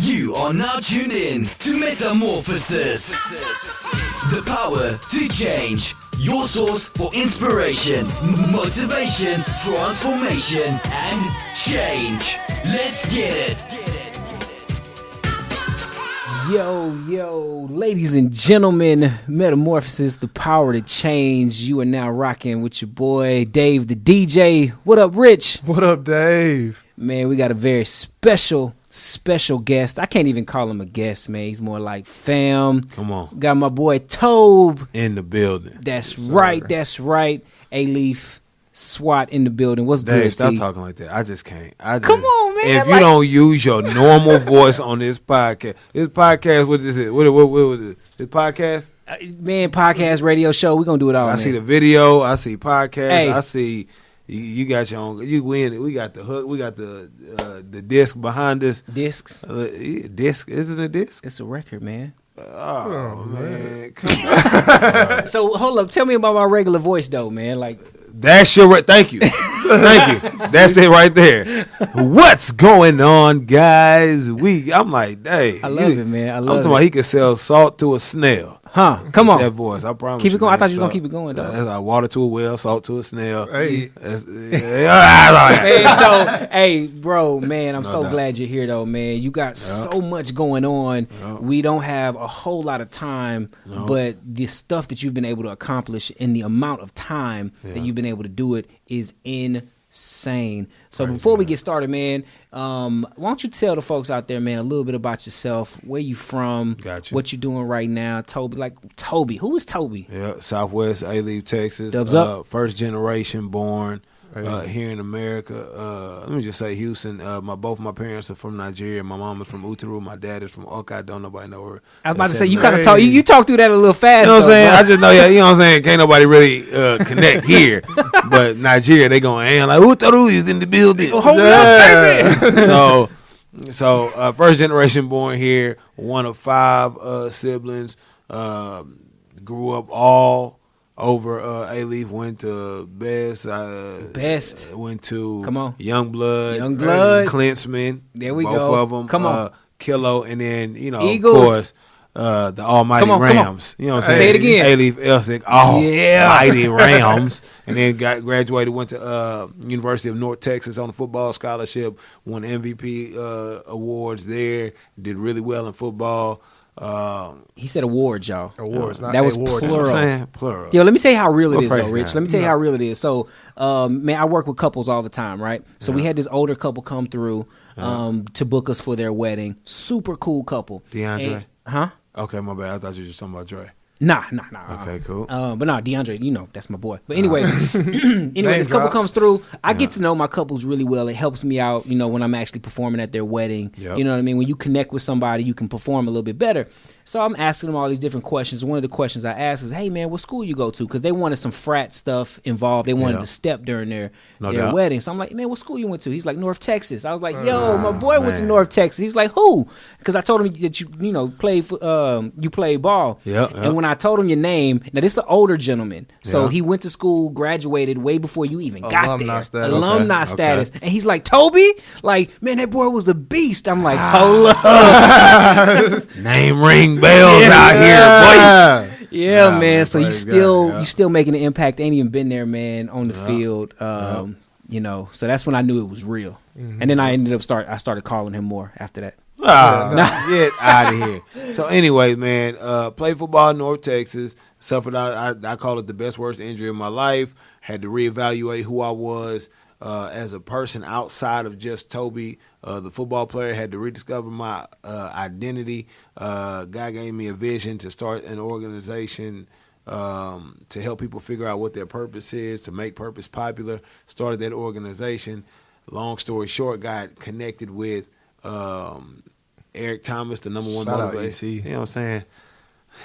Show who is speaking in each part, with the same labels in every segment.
Speaker 1: You are now tuned in to Metamorphosis. The power to change. Your source for inspiration, motivation, transformation, and change. Let's get it.
Speaker 2: Yo, ladies and gentlemen, Metamorphosis, the power to change. You are now rocking with your boy, Dave the DJ. What up, Rich?
Speaker 3: What up, Dave?
Speaker 2: Man, we got a very special guest. I can't even call him a guest, man. He's more like fam.
Speaker 4: Come on.
Speaker 2: Got my boy Tobe.
Speaker 4: In the building.
Speaker 2: That's right. Alief SWAT in the building. What's
Speaker 4: Dave,
Speaker 2: good,
Speaker 4: stop
Speaker 2: T?
Speaker 4: talking like that. I just can't.
Speaker 2: Come on, man.
Speaker 4: If you don't use your normal voice on this podcast, what is it? What was it? This podcast?
Speaker 2: Man, podcast, radio show. We're going to do it all,
Speaker 4: I
Speaker 2: man.
Speaker 4: see the video. I see podcast.
Speaker 2: Hey.
Speaker 4: I see you got your own. You win. We got the hook. We got the disc behind us.
Speaker 2: Discs.
Speaker 4: Disc. Isn't it a disc?
Speaker 2: It's a record, man.
Speaker 4: Oh, man. Come on.
Speaker 2: So, hold up. Tell me about my regular voice, though, man. Like,
Speaker 4: That's your thank you. Thank you. That's it right there. What's going on, guys? I'm like, hey.
Speaker 2: I love it, man.
Speaker 4: I'm talking about he could sell salt to a snail.
Speaker 2: Huh? Come on.
Speaker 4: That voice, I promise.
Speaker 2: Keep it going.
Speaker 4: Man.
Speaker 2: I thought you was going to keep it going, though.
Speaker 4: That's like water to a well, salt to a snail.
Speaker 3: Hey.
Speaker 2: Hey, bro, man, I'm
Speaker 4: No
Speaker 2: so
Speaker 4: doubt.
Speaker 2: glad you're here, though, man. You got so much going on. We don't have a whole lot of time, but the stuff that you've been able to accomplish in the amount of time that you've been able to do it is insane. So before we get started, man, why don't you tell the folks out there, man, a little bit about yourself, where you from,
Speaker 4: Gotcha.
Speaker 2: what you doing right now, Tobe. Who is Tobe?
Speaker 4: Yeah, Southwest Alief Texas.
Speaker 2: Dubs up.
Speaker 4: First generation born here in America. Let me just say Houston. Both my parents are from Nigeria. My mom is from Uturu. My dad is from Oka. Don't nobody know her.
Speaker 2: I was about to say, you
Speaker 4: Hey.
Speaker 2: kind of talk. You talk through that a little fast.
Speaker 4: You know what I'm
Speaker 2: though,
Speaker 4: saying?
Speaker 2: bro.
Speaker 4: I just know, you know what I'm saying? Can't nobody really connect here. But Nigeria, they going, and like, Uturu is in the building.
Speaker 2: Hold up, baby.
Speaker 4: So first generation born here, one of 5 siblings. Grew up all over Alief, went to Best. Went to
Speaker 2: Come on.
Speaker 4: Youngblood. Klinsman.
Speaker 2: There we
Speaker 4: both
Speaker 2: go.
Speaker 4: of them.
Speaker 2: Come on.
Speaker 4: Kilo, and then,
Speaker 2: Eagles.
Speaker 4: of course, the almighty
Speaker 2: Come on.
Speaker 4: Rams. You know what I'm
Speaker 2: Say
Speaker 4: saying?
Speaker 2: it again.
Speaker 4: Alief Elsick, almighty Rams. And then graduated, went to University of North Texas on a football scholarship, won MVP awards there, did really well in football.
Speaker 2: He said awards, y'all.
Speaker 3: Awards, not
Speaker 2: that was
Speaker 3: award.
Speaker 2: plural.
Speaker 4: I'm saying plural.
Speaker 2: Yo, let me tell you how real it
Speaker 4: Well,
Speaker 2: is, though,
Speaker 4: praise
Speaker 2: Rich.
Speaker 4: God.
Speaker 2: Let me tell you how real it is. So, man, I work with couples all the time, right? So we had this older couple come through to book us for their wedding. Super cool couple.
Speaker 4: DeAndre?
Speaker 2: Huh?
Speaker 4: Okay, my bad. I thought you were just talking about Dre.
Speaker 2: Nah.
Speaker 4: Okay, cool.
Speaker 2: But no, DeAndre, that's my boy. But anyway, this couple
Speaker 3: drops.
Speaker 2: comes through. I get to know my couples really well. It helps me out, when I'm actually performing at their wedding.
Speaker 4: Yep.
Speaker 2: You know what I mean? When you connect with somebody, you can perform a little bit better. So I'm asking them all these different questions. One of the questions I asked is, hey, man, what school you go to? Because they wanted some frat stuff involved. They wanted to step during their
Speaker 4: doubt.
Speaker 2: wedding. So I'm like, man, what school you went to? He's like, North Texas. I was like, yo, my boy went to North Texas. He was like, who? Because I told him that you played ball.
Speaker 4: Yep.
Speaker 2: And when I told him your name, now this is an older gentleman. So
Speaker 4: Yeah.
Speaker 2: he went to school, graduated way before you even got
Speaker 3: Alumni
Speaker 2: there.
Speaker 3: status.
Speaker 2: Alumni
Speaker 4: Okay.
Speaker 2: status. And he's like, Tobe? Like, man, that boy was a beast. I'm like, hold up.
Speaker 4: Name ring bells out here, boy.
Speaker 2: Yeah, man.
Speaker 4: man,
Speaker 2: So you
Speaker 4: praise
Speaker 2: still
Speaker 4: God, yeah.
Speaker 2: you still making an impact. Ain't even been there, man, on the field. So that's when I knew it was real. And then I ended up I started calling him more after that.
Speaker 4: Get out of here. So anyway, man, played football in North Texas. Suffered, I call it the best worst injury of my life. Had to reevaluate who I was as a person outside of just Tobe, the football player. Had to rediscover my identity. God gave me a vision to start an organization to help people figure out what their purpose is, to make purpose popular. Started that organization. Long story short, got connected with Eric Thomas, the number one
Speaker 3: Shout out
Speaker 4: motivator.
Speaker 3: ET.
Speaker 4: You know what I'm saying?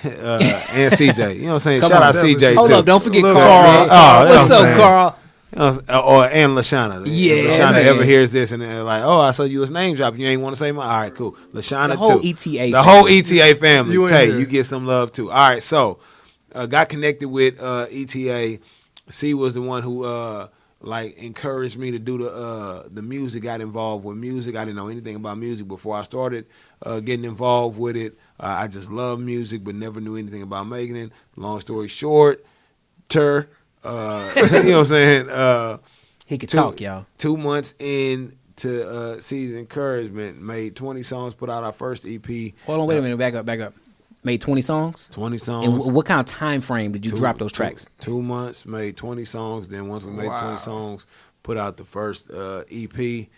Speaker 4: And CJ. You know what I'm saying?
Speaker 2: Come
Speaker 4: Shout
Speaker 2: on,
Speaker 4: out CJ
Speaker 2: Hold
Speaker 4: too.
Speaker 2: up, don't forget Carl.
Speaker 3: Little Carl.
Speaker 2: Man.
Speaker 4: Oh, you know
Speaker 2: What's
Speaker 4: what I'm
Speaker 2: up,
Speaker 4: saying?
Speaker 2: Carl?
Speaker 4: You know, and Lashana.
Speaker 2: Yeah,
Speaker 4: If Lashana
Speaker 2: man.
Speaker 4: ever hears this and they're like, oh, I saw you was name dropping. You ain't want to say my. All right, cool. Lashana
Speaker 2: The whole
Speaker 4: too.
Speaker 2: ETA
Speaker 4: The
Speaker 2: family.
Speaker 4: whole ETA family.
Speaker 3: You in
Speaker 4: Tay,
Speaker 3: here.
Speaker 4: you get some love too. All right, so got connected with ETA. C was the one who like encouraged me to do the music. Got involved with music. I didn't know anything about music before I started getting involved with it. I just love music, but never knew anything about making it. Long story short, you know what I'm saying?
Speaker 2: He could talk, y'all.
Speaker 4: 2 months in to Season Encouragement, made 20 songs, put out our first EP.
Speaker 2: Hold on, wait a minute, back up. Made 20 songs?
Speaker 4: 20 songs.
Speaker 2: And what kind of time frame did you drop those tracks?
Speaker 4: 2 months, made 20 songs. Then once we made 20 songs, put out the first EP.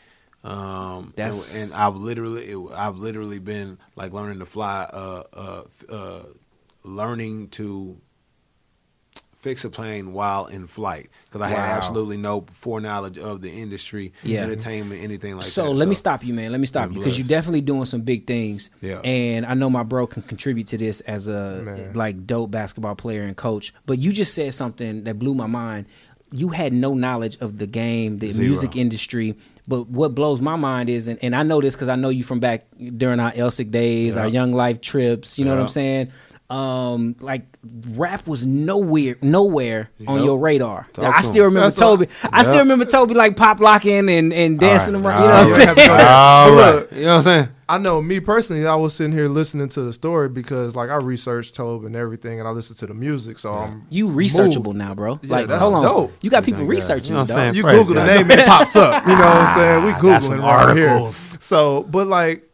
Speaker 4: And I've literally been like learning to fly, learning to fix a plane while in flight, because I had absolutely no foreknowledge of the industry, entertainment, anything like that.
Speaker 2: So let me stop you, man. Let me stop you, because you're definitely doing some big things.
Speaker 4: Yeah.
Speaker 2: And I know my bro can contribute to this as a like dope basketball player and coach. But you just said something that blew my mind. You had no knowledge of the game, the music industry. But what blows my mind is, and I know this because I know you from back during our LSIC days, our Young Life trips. You know what I'm saying? Like rap was nowhere on your radar. I still remember Tobe. I still remember Tobe like pop locking and dancing around. You know what I'm saying?
Speaker 4: Look, you know what I'm saying?
Speaker 3: I know me personally, I was sitting here listening to the story because like I researched Tobe and everything, and I listened to the music. So I'm
Speaker 2: you researchable now, bro.
Speaker 3: Yeah,
Speaker 2: like
Speaker 3: that's
Speaker 2: hold on,
Speaker 3: dope.
Speaker 2: you got people researching.
Speaker 4: You know what I'm saying?
Speaker 3: You
Speaker 4: Praise
Speaker 3: Google
Speaker 4: God.
Speaker 3: the name, it pops up. You know what I'm saying? We
Speaker 4: got some
Speaker 3: Googling right here.
Speaker 4: articles.
Speaker 3: So, but like,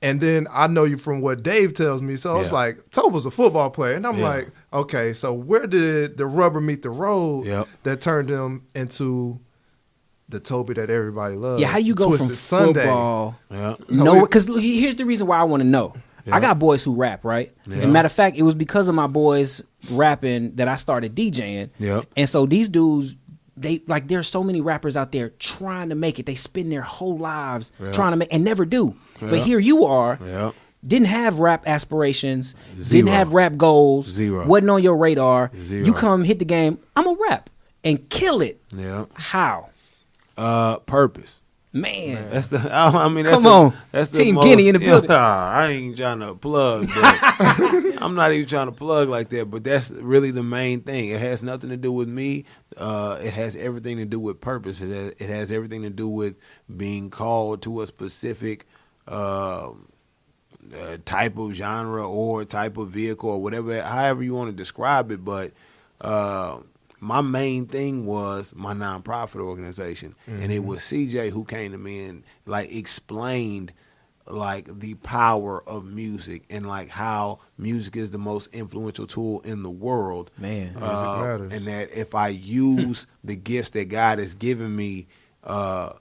Speaker 3: and then I know you from what Dave tells me. So it's like, Tobe was a football player. And I'm like, okay, so where did the rubber meet the road that turned him into the Tobe that everybody loves?
Speaker 2: Yeah, how you go from football?
Speaker 4: Yeah.
Speaker 2: No, because here's the reason why I want to know. I got boys who rap, right? And matter of fact, it was because of my boys rapping that I started DJing.
Speaker 4: Yeah.
Speaker 2: And so these dudes, there's so many rappers out there trying to make it. They spend their whole lives trying to make and never do. But here you are, didn't have rap aspirations, didn't have rap goals, wasn't on your radar. You come hit the game, I'm a rap and kill it.
Speaker 4: Yeah.
Speaker 2: How?
Speaker 4: Purpose.
Speaker 2: Man.
Speaker 4: That's the. I mean, that's
Speaker 2: come on.
Speaker 4: That's the
Speaker 2: Team
Speaker 4: most,
Speaker 2: Guinea in the building.
Speaker 4: I ain't trying to plug. But I'm not even trying to plug like that. But that's really the main thing. It has nothing to do with me. It has everything to do with purpose. It has everything to do with being called to a specific type of genre or type of vehicle or whatever, however you want to describe it. But my main thing was my nonprofit organization, and it was CJ who came to me and like explained like the power of music and like how music is the most influential tool in the world.
Speaker 2: Man,
Speaker 3: music matters.
Speaker 4: And that if I use the gifts that God has given me to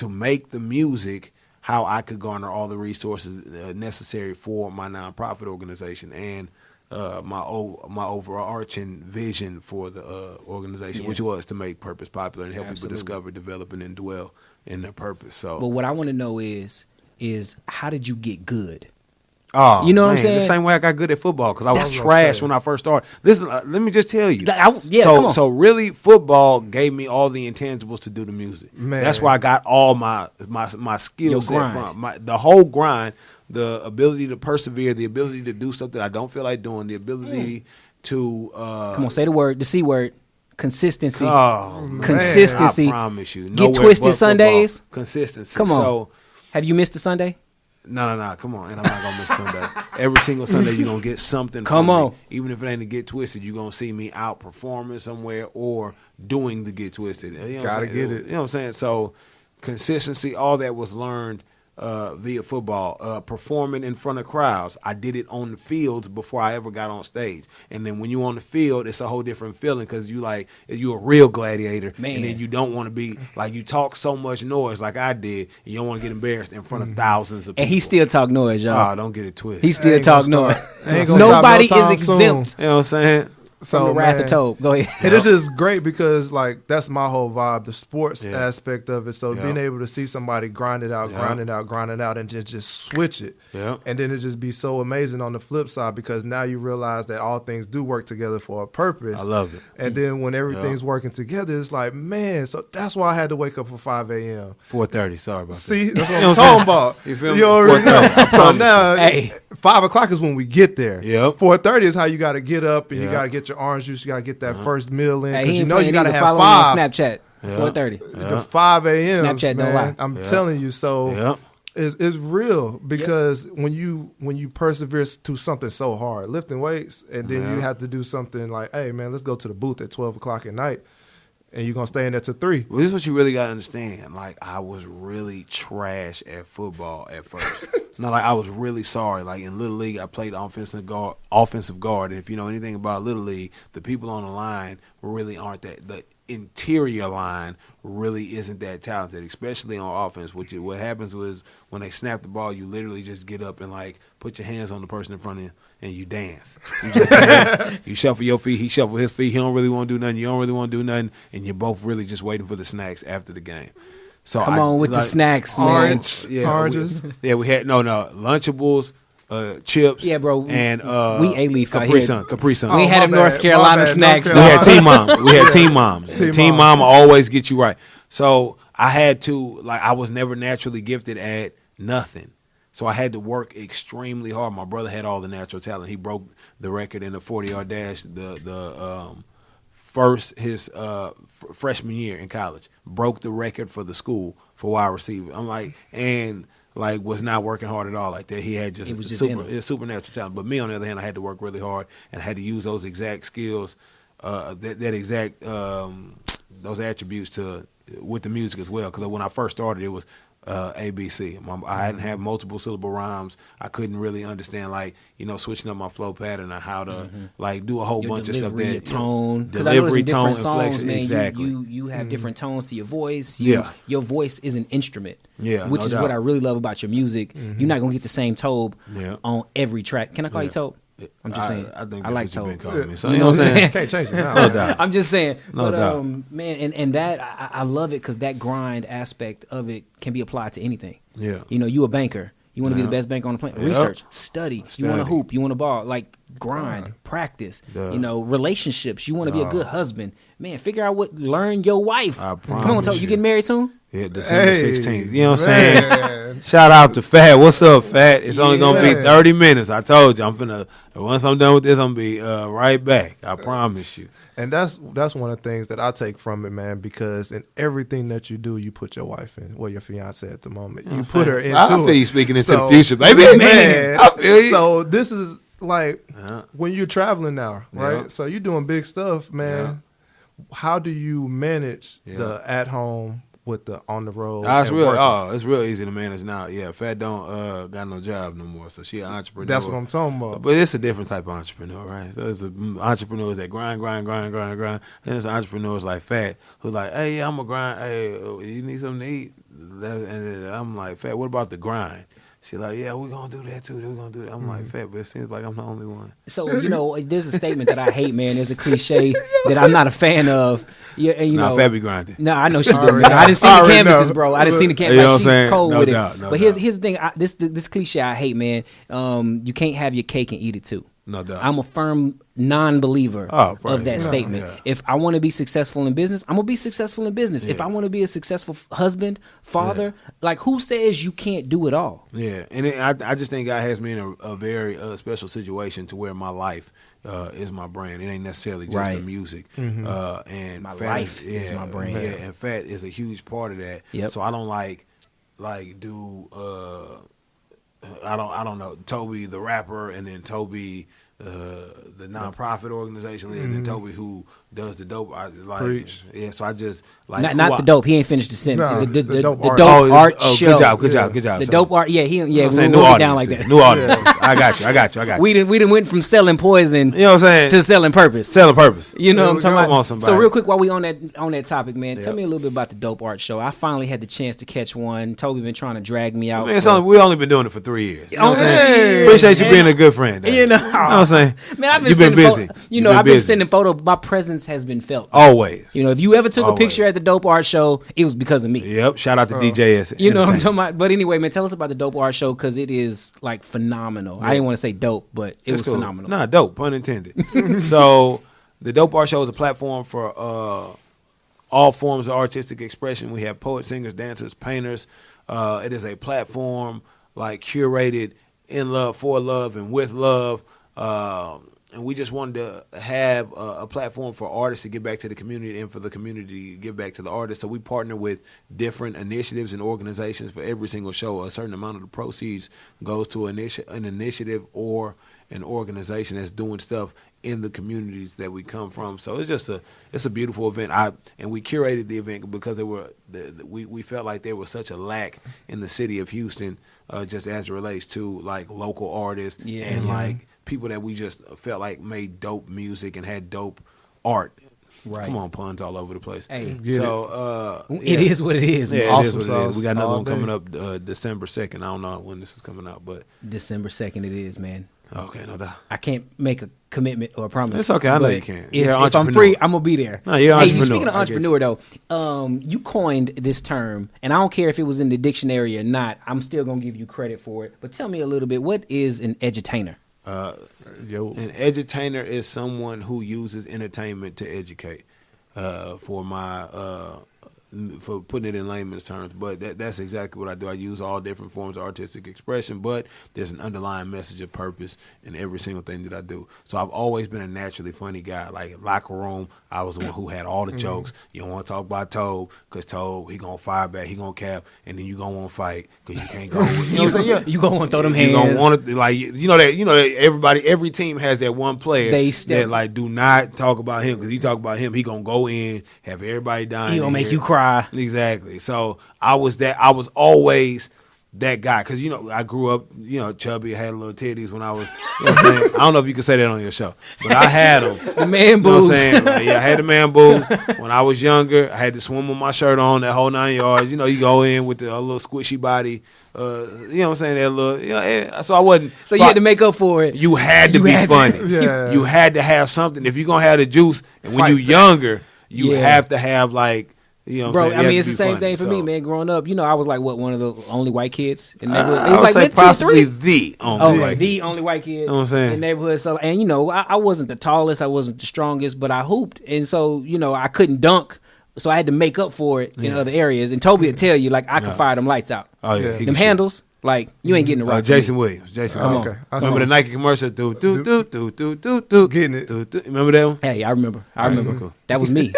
Speaker 4: make the music, how I could garner all the resources necessary for my nonprofit organization and my overarching vision for the organization, which was to make purpose popular and help people discover, develop, and dwell in their purpose. So,
Speaker 2: but what I want to know is how did you get good?
Speaker 4: Oh,
Speaker 2: you know what I'm
Speaker 4: man,
Speaker 2: saying?
Speaker 4: The same way I got good at football because I was trash when I first started. Listen, let me just tell you. So really, football gave me all the intangibles to do the music. Man. That's where I got all my skill set from. The whole grind, the ability to persevere, the ability to do stuff that I don't feel like doing, the ability to
Speaker 2: come on, say the word, the C word. Consistency.
Speaker 4: Oh,
Speaker 2: consistency.
Speaker 4: Man, I promise you.
Speaker 2: Get twisted Sundays.
Speaker 4: Football. Consistency.
Speaker 2: Come on.
Speaker 4: So,
Speaker 2: have you missed a Sunday?
Speaker 4: No. Come on. And I'm not going to miss Sunday. Every single Sunday, you're going to get something
Speaker 2: Come
Speaker 4: from
Speaker 2: on.
Speaker 4: me. Even if it ain't to Get Twisted, you're going to see me out performing somewhere or doing the Get Twisted. You know
Speaker 3: Gotta get it.
Speaker 4: You know what I'm saying? So, consistency, all that was learned via football. Performing in front of crowds. I did it on the fields before I ever got on stage. And then when you're on the field, it's a whole different feeling because you're a real gladiator.
Speaker 2: Man.
Speaker 4: And then you don't want to be, like, you talk so much noise like I did, and you don't want to get embarrassed in front of thousands of people.
Speaker 2: And he still talk noise, y'all.
Speaker 4: Oh, don't get it twisted.
Speaker 2: He still talk noise.
Speaker 3: Nobody
Speaker 2: is exempt.
Speaker 4: You know what I'm saying?
Speaker 2: From the wrath of Tobe. Go ahead.
Speaker 3: And it's just great because, like, that's my whole vibe, the sports aspect of it. So being able to see somebody grind it out, and just switch it. And then it just be so amazing on the flip side because now you realize that all things do work together for a purpose.
Speaker 4: I love it.
Speaker 3: And then when everything's working together, it's like, man, so that's why I had to wake up for 5 a.m.
Speaker 4: 4:30, sorry about
Speaker 3: See, that's what I'm talking about.
Speaker 4: You feel
Speaker 3: You
Speaker 4: me?
Speaker 3: already know.
Speaker 4: 4:30,
Speaker 3: So now,
Speaker 2: Hey.
Speaker 3: 5 o'clock is when we get there.
Speaker 4: Yep.
Speaker 3: 4:30 is how you got to get up and you got to get your orange juice. You got to get that first meal in.
Speaker 2: Hey,
Speaker 3: Because
Speaker 2: he
Speaker 3: you
Speaker 2: ain't
Speaker 3: know you
Speaker 2: playing
Speaker 3: got to
Speaker 2: either.
Speaker 3: have
Speaker 2: Follow me on
Speaker 3: 5.
Speaker 2: Snapchat. 4:30.
Speaker 3: The 5 a.m.
Speaker 2: Snapchat don't lie.
Speaker 3: I'm telling you. So it's real because when you persevere to something so hard, lifting weights, and then you have to do something like, hey, man, let's go to the booth at 12 o'clock at night. And you're going to stay in there till 3.
Speaker 4: Well, this is what you really got to understand. Like, I was really trash at football at first. No, like, I was really sorry. Like, in Little League, I played offensive guard. And if you know anything about Little League, the people on the line really aren't that. The interior line really isn't that talented, especially on offense. What happens was when they snap the ball, you literally just get up and, like, put your hands on the person in front of you and you dance. You just dance. You shuffle your feet. He shuffle his feet. He don't really want to do nothing. You don't really want to do nothing. And you're both really just waiting for the snacks after the game. So
Speaker 2: Come on with the snacks, man.
Speaker 3: Oranges.
Speaker 4: We had Lunchables, chips.
Speaker 2: Yeah, bro.
Speaker 4: And
Speaker 2: we Alief out
Speaker 4: Capri
Speaker 2: here.
Speaker 4: Sun. Capri Sun.
Speaker 2: We had them North Carolina snacks.
Speaker 4: We had Team Moms. We had Team Moms. Team Mom always get you right. So I had to, like, I was never naturally gifted at nothing. So I had to work extremely hard. My brother had all the natural talent. He broke the record in the 40-yard dash his freshman year in college. Broke the record for the school for wide receiver. I'm like, and like was not working hard at all like that. He had just supernatural talent. But me, on the other hand, I had to work really hard and I had to use those exact skills, those attributes with the music as well. Because when I first started, it was ABC. I hadn't had multiple syllable rhymes. I couldn't really understand, like, switching up my flow pattern or how to like do a whole bunch of stuff.
Speaker 2: Your tone, because
Speaker 4: delivery,
Speaker 2: tone,
Speaker 4: tone, inflection.
Speaker 2: Man,
Speaker 4: exactly.
Speaker 2: You have different tones to your voice. Your voice is an instrument.
Speaker 4: Yeah,
Speaker 2: which is
Speaker 4: doubt.
Speaker 2: what I really love about your music. You're not gonna get the same Tobe on every track. Can I call you Tobe? I'm just saying.
Speaker 4: I think
Speaker 2: I like
Speaker 4: that's what
Speaker 2: Tobe.
Speaker 4: you've been calling me. So
Speaker 2: you know what I'm saying?
Speaker 3: Can't change it now.
Speaker 4: No doubt.
Speaker 2: I'm just saying.
Speaker 4: No doubt.
Speaker 2: Man, and that I love it because that grind aspect of it can be applied to anything.
Speaker 4: Yeah.
Speaker 2: You a banker. You want to be the best banker on the planet. Research, study. You want to
Speaker 4: Study.
Speaker 2: hoop. You want to ball. Like grind, practice. Relationships. You want to be a good husband. Man, figure out learn your wife.
Speaker 4: I
Speaker 2: Come on,
Speaker 4: promise
Speaker 2: Tobe. You getting married soon?
Speaker 4: Yeah, December 16th. You know what I'm
Speaker 3: man.
Speaker 4: saying? Shout out to Fat. What's up, Fat? It's only going to be 30 minutes. I told you. Once I'm done with this, I'm going to be right back. I promise you.
Speaker 3: And that's one of the things that I take from it, man, because in everything that you do, you put your wife in. Well, your fiance at the moment. You put her into
Speaker 4: I feel
Speaker 3: it.
Speaker 4: you speaking into the future, baby.
Speaker 3: Man,
Speaker 4: I feel you.
Speaker 3: So this is like when you're traveling now, right? So you're doing big stuff, man. How do you manage the at home with the on the road?
Speaker 4: It's real easy to manage now. Yeah, Fat don't got no job no more, so she an entrepreneur.
Speaker 3: That's what I'm talking about.
Speaker 4: But it's a different type of entrepreneur, right? So there's entrepreneurs that grind. And there's entrepreneurs like Fat who like, hey, I'm a grind. Hey, you need something to eat? And I'm like, Fat, what about the grind? She's like, yeah, we're going to do that too. We're going to do that. I'm like, Fat, but it seems like I'm the only one.
Speaker 2: So, there's a statement that I hate, man. There's a cliche that I'm not a fan of.
Speaker 4: Fat be grinding.
Speaker 2: No, I know she does. I didn't see the canvases, bro. I didn't see the canvases.
Speaker 4: You know what I'm
Speaker 2: She's
Speaker 4: saying?
Speaker 2: cold
Speaker 4: No
Speaker 2: with
Speaker 4: doubt,
Speaker 2: it.
Speaker 4: no
Speaker 2: But
Speaker 4: doubt.
Speaker 2: here's the thing. This cliche I hate, man. You can't have your cake and eat it too.
Speaker 4: No doubt.
Speaker 2: I'm a firm non-believer of that
Speaker 4: yeah.
Speaker 2: statement.
Speaker 4: Yeah.
Speaker 2: If I want to be successful in business, I'm gonna be successful in business. If I want to be a successful husband, father, like who says you can't do it all?
Speaker 4: Yeah, and I just think God has me in a very special situation to where my life is my brand. It ain't necessarily just the music. And
Speaker 2: My
Speaker 4: Fat
Speaker 2: life is my brand.
Speaker 4: Yeah, and Fat is a huge part of that.
Speaker 2: Yep.
Speaker 4: So I don't do I don't know Tobe the rapper and then Tobe the nonprofit organization leader and then Tobe who does the dope.
Speaker 3: Preach.
Speaker 4: Yeah, so I just like
Speaker 2: Not the dope. He ain't finished the sentence.
Speaker 3: No,
Speaker 2: the
Speaker 3: dope
Speaker 2: dope
Speaker 3: art.
Speaker 2: art show.
Speaker 4: Good job.
Speaker 2: The
Speaker 4: So,
Speaker 2: dope art. Yeah,
Speaker 4: I'm
Speaker 2: we
Speaker 4: saying
Speaker 2: wrote it down like that.
Speaker 4: New audiences. I got you.
Speaker 2: We didn't went from selling poison
Speaker 4: You know what I'm saying?
Speaker 2: to selling purpose.
Speaker 4: Selling purpose.
Speaker 2: You know what I'm
Speaker 3: There
Speaker 2: talking
Speaker 3: we go.
Speaker 2: about?
Speaker 4: Come on, somebody.
Speaker 2: So real quick, while we on that topic, man, tell me a little bit about the dope art show. I finally had the chance to catch one. Tobe been trying to drag me out.
Speaker 4: Man, we only been doing it for 3 years. You know what I'm saying?
Speaker 3: Hey.
Speaker 4: Appreciate you being a good friend.
Speaker 2: You know
Speaker 4: what I'm saying?
Speaker 2: Man, I've been
Speaker 4: You've been
Speaker 2: sending
Speaker 4: busy.
Speaker 2: I've been sending photo. My presence has been felt.
Speaker 4: Always.
Speaker 2: If you ever took a
Speaker 4: Always.
Speaker 2: picture at the dope art show, it was because of me.
Speaker 4: Yep. Shout out to DJS.
Speaker 2: You know what I'm talking about? But anyway, man, tell us about the dope art show because it is like phenomenal. I didn't want to say dope, but it was
Speaker 4: cool.
Speaker 2: phenomenal.
Speaker 4: Nah, dope, pun intended. So the Dope Art Show is a platform for all forms of artistic expression. We have poets, singers, dancers, painters. It is a platform like curated in love, for love, and with love. and we just wanted to have a platform for artists to give back to the community and for the community to give back to the artists. So we partner with different initiatives and organizations for every single show. A certain amount of the proceeds goes to an initiative or an organization that's doing stuff in the communities that we come from. So it's a beautiful event. And we curated the event because we felt like there was such a lack in the city of Houston, just as it relates to like local artists and like people that we just felt like made dope music and had dope art. Right. Come on, puns all over the place. Hey, so
Speaker 2: it is what it is.
Speaker 4: Yeah, awesome. It is what it is. We got another one coming up December 2nd. I don't know when this is coming out, but
Speaker 2: December 2nd it is, man.
Speaker 4: Okay, no doubt.
Speaker 2: I can't make a commitment or a promise.
Speaker 4: It's okay. I know you can.
Speaker 2: If I'm free, I'm gonna be there.
Speaker 4: No, you're an entrepreneur.
Speaker 2: Speaking of entrepreneur, though, you coined this term, and I don't care if it was in the dictionary or not. I'm still gonna give you credit for it. But tell me a little bit. What is an edutainer?
Speaker 4: An edutainer is someone who uses entertainment to educate. For putting it in layman's terms, but that's exactly what I do. I use all different forms of artistic expression, but there's an underlying message of purpose in every single thing that I do. So I've always been a naturally funny guy. Like locker room, I was the one who had all the jokes. You don't want to talk about Tobe, because Tobe, he gonna fire back, he gonna cap, and then you gonna want to fight because you can't go with, you know what I'm saying?
Speaker 2: You gonna want to throw them hands.
Speaker 4: You gonna want to, like, you know that every team has that one player that like do not talk about him, because you talk about him, he gonna go in, have everybody dying.
Speaker 2: He gonna make you cry.
Speaker 4: Exactly. So I was always that guy, because I grew up chubby, had little titties when I was what I'm saying. I don't know if you can say that on your show, but I had them.
Speaker 2: The man boobs.
Speaker 4: You know what I'm saying? Like, I had the man boobs when I was younger. I had to swim with my shirt on, that whole 9 yards. You go in with the little squishy body. You know what I'm saying? That little, so I wasn't.
Speaker 2: So you had to make up for it.
Speaker 4: You had to be funny. Yeah. You had to have something. If you're gonna have the juice, and when you're younger, you have to have like. You know what I'm saying?
Speaker 2: I mean, it's the same thing for me, man. Growing up, I was like, one of the only white kids in the neighborhood.
Speaker 4: It was like say possibly the only white kid.
Speaker 2: The only white kid
Speaker 4: you know what I'm saying?
Speaker 2: in the neighborhood. So, and I wasn't the tallest, I wasn't the strongest, but I hooped, and so I couldn't dunk, so I had to make up for it in other areas. And Tobe would tell you, like, I could fire them lights out.
Speaker 4: Oh yeah,
Speaker 2: them handles. Like, you ain't getting it right.
Speaker 4: Jason Williams. Come on. Remember the Nike commercial? Do.
Speaker 3: Getting it.
Speaker 4: Remember that one?
Speaker 2: Hey, I remember. Cool. That was me.